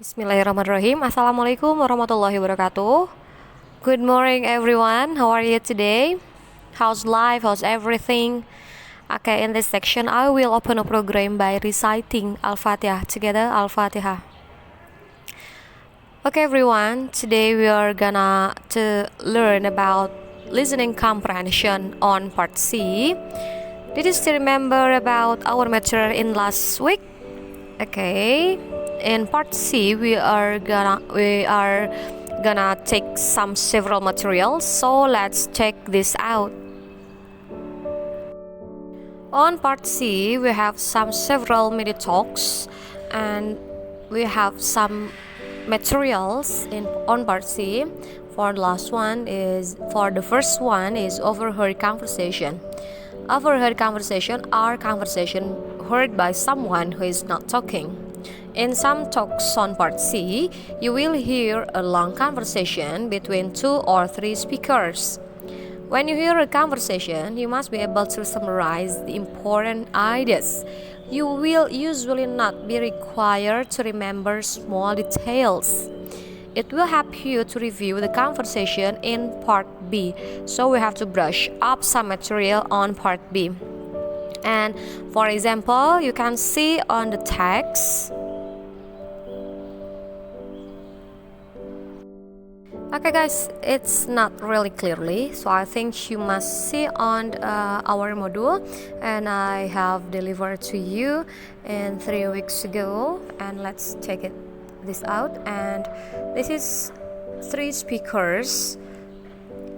Bismillahirrahmanirrahim. Assalamualaikum warahmatullahi wabarakatuh. Good morning everyone. How are you today? How's life? How's everything? Okay, in this section I will open a program by reciting Al-Fatihah together. Al-Fatihah. Okay everyone, today we are gonna to learn about listening comprehension on part C. Did you still remember about our material in last week? Okay, in part C we are gonna take some several materials, so let's check this out. On part C we have some several mini talks and we have some materials on part C. For the first one is overheard conversation. Overheard conversation are conversation heard by someone who is not talking. In some talks on part C, you will hear a long conversation between 2 or 3 speakers. When you hear a conversation, you must be able to summarize the important ideas. You will usually not be required to remember small details. It will help you to review the conversation in part B, so we have to brush up some material on part B. And for example, you can see on the text. Okay guys, it's not really clearly, so I think you must see on our module, and I have delivered to you in 3 weeks ago. And let's check this out. And this is 3 speakers,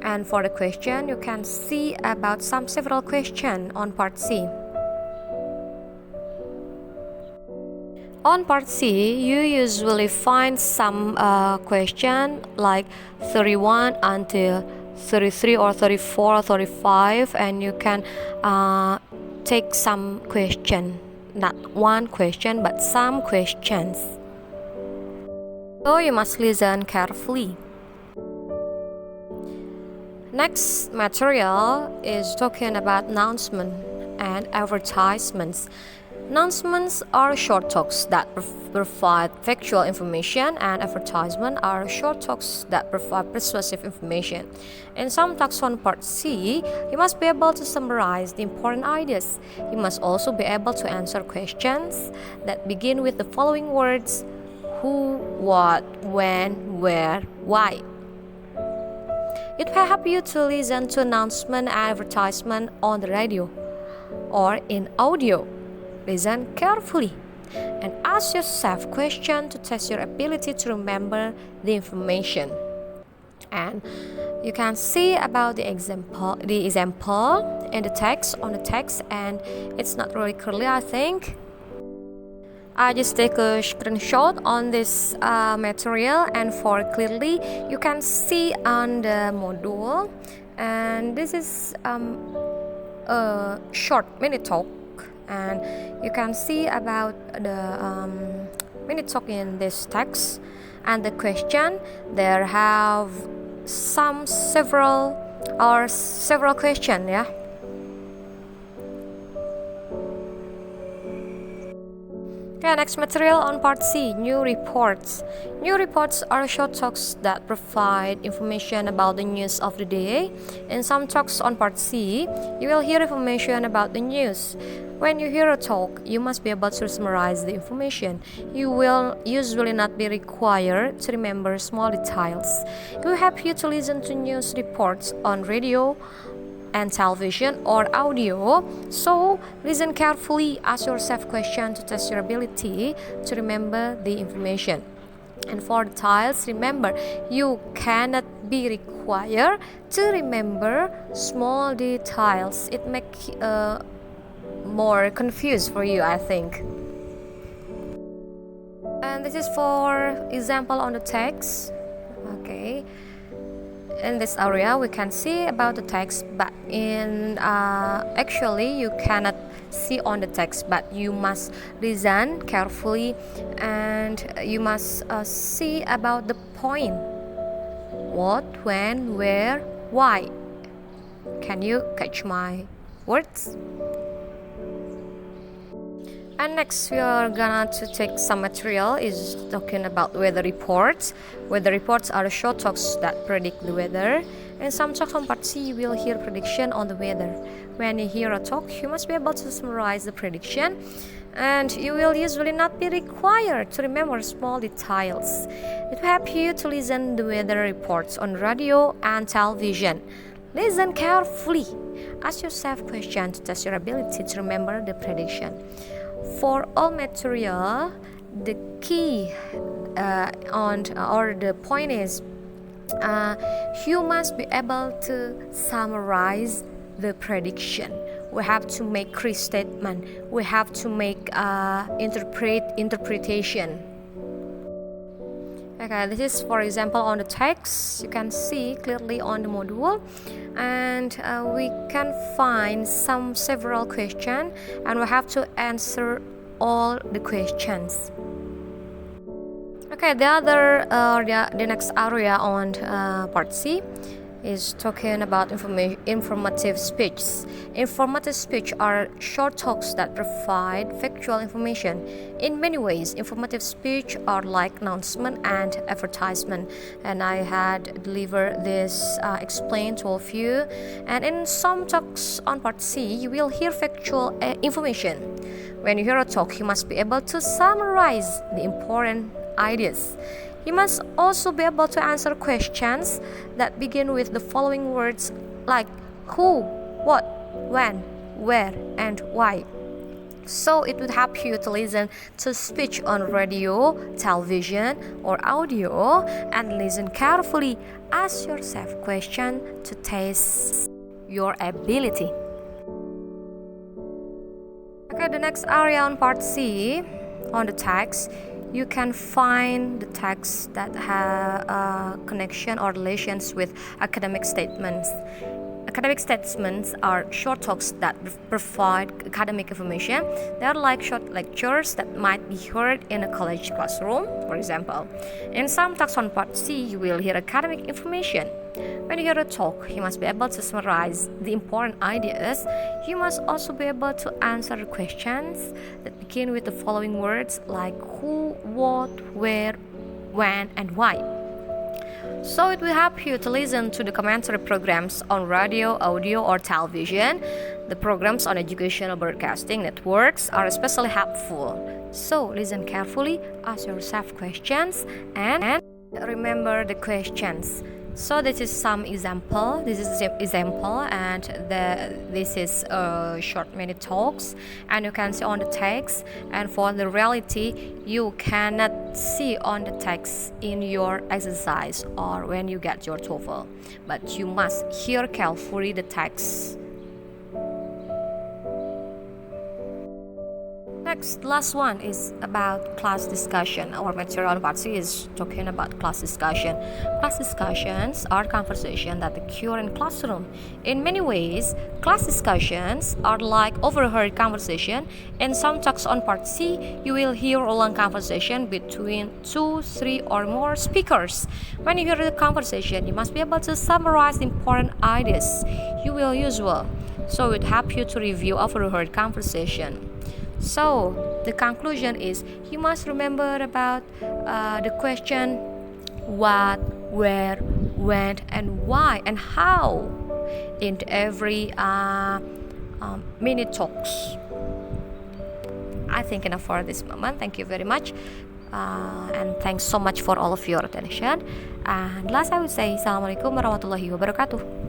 and for the question you can see about several questions on part C. On part C, you usually find some question like 31 until 33 or 34 or 35, and you can take some question, not one question but some questions. So you must listen carefully. Next material is talking about announcement and advertisements. Announcements are short talks that provide factual information, and advertisements are short talks that provide persuasive information. In some talks on part C, you must be able to summarize the important ideas. You must also be able to answer questions that begin with the following words: who, what, when, where, why. It will help you to listen to announcement and advertisement on the radio or in audio. Listen carefully and ask yourself questions to test your ability to remember the information. And you can see about the example in the text, and it's not really clearly, I think. I just take a screenshot on this material, and for clearly you can see on the module. And this is a short mini talk, and you can see about the mini talk in this text. And the question, there have several questions, yeah. Okay, next material on part C, new reports. New reports are short talks that provide information about the news of the day. In some talks on part C, you will hear information about the news. When you hear a talk, you must be able to summarize the information. You will usually not be required to remember small details. It will help you to listen to news reports on radio and television or audio. So listen carefully, ask yourself questions to test your ability to remember the information. And for details, remember, you cannot be required to remember small details. It makes more confused for you, I think. And this is for example on the text. Okay, in this area we can see about the text, but in actually you cannot see on the text, but you must listen carefully, and you must see about the point: what, when, where, why. Can you catch my words? And next we are gonna to take some material is talking about weather reports. Weather reports are short talks that predict the weather. In some talks on part C, you will hear prediction on the weather. When you hear a talk, you must be able to summarize the prediction, and you will usually not be required to remember small details. It will help you to listen the weather reports on radio and television. Listen carefully. Ask yourself questions to test your ability to remember the prediction. For all material, the key or the point is you must be able to summarize the prediction. We have to make clear statement. We have to make interpretation. Okay, this is for example on the text. You can see clearly on the module, and we can find several questions, and we have to answer all the questions. Okay, the next area on part C is talking about informative speech. Informative speech are short talks that provide factual information. In many ways, informative speech are like announcement and advertisement, and I had delivered this explained to all of you. And in some talks on part C, you will hear factual information. When you hear a talk, you must be able to summarize the important ideas. You must also be able to answer questions that begin with the following words like who, what, when, where, and why. So it would help you to listen to speech on radio, television, or audio, and listen carefully. Ask yourself questions to test your ability. Okay, the next area on part C, on the text, you can find the texts that have connection or relations with academic statements. Academic statements are short talks that provide academic information. They are like short lectures that might be heard in a college classroom, for example. In some talks on part C, you will hear academic information. When you hear a talk, you must be able to summarize the important ideas. You must also be able to answer questions that begin with the following words like who, what, where, when, and why. So it will help you to listen to the commentary programs on radio, audio, or television. The programs on educational broadcasting networks are especially helpful. So listen carefully, ask yourself questions, and remember the questions. So this is some example. This is example, and this is short mini talks, and you can see on the text. And for the reality, you cannot see on the text in your exercise or when you get your TOEFL, but you must hear carefully the text. Next, last one is about class discussion. Our material on part C is talking about class discussion. Class discussions are conversations that occur in classroom. In many ways, class discussions are like overheard conversation. In some talks on part C, you will hear a long conversation between 2, 3, or more speakers. When you hear the conversation, you must be able to summarize the important ideas you will use well. So it helps you to review overheard conversation. So the conclusion is you must remember about the question what, where, when, and why, and how in every mini talks. I think enough for this moment. Thank you very much, and thanks so much for all of your attention. And last I would say Assalamualaikum warahmatullahi wabarakatuh.